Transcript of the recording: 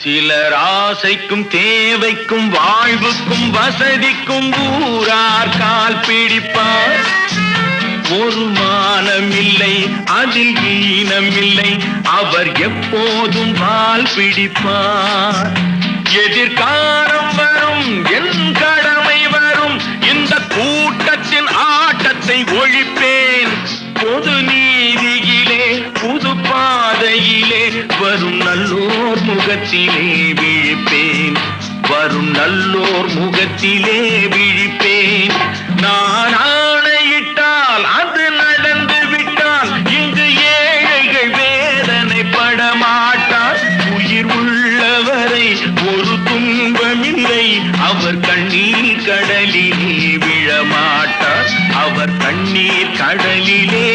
சிலர் ஆசைக்கும் தேவைக்கும் வாழ்வுக்கும் வசதிக்கும் ஊரார் கால் பிடிப்பார். ஒரு மானம் இல்லை, அதில் ஈனம் இல்லை, அவர் எப்போதும் வால் பிடிப்பார். எதிர்காலம் வரும், என் கடமை வரும், இந்த கூட்டத்தின் ஆட்டத்தை ஒழிப்பேன். பொது நீதியிலே புது பாதையிலே வரும் நல்லோர் முகத்திலே விழிப்பேன். வரும் நல்லோர் முகத்திலே விழிப்பேன். நான் ஆணையிட்டால் அது நடந்து விட்டால் இங்கு ஏழைகள் வேதனை படமாட்டார். உயிர் உள்ளவரை ஒரு துன்பமில்லை, அவர் கண்ணீர் கடலிலே விழமாட்டார். அவர் கண்ணீர் கடலிலே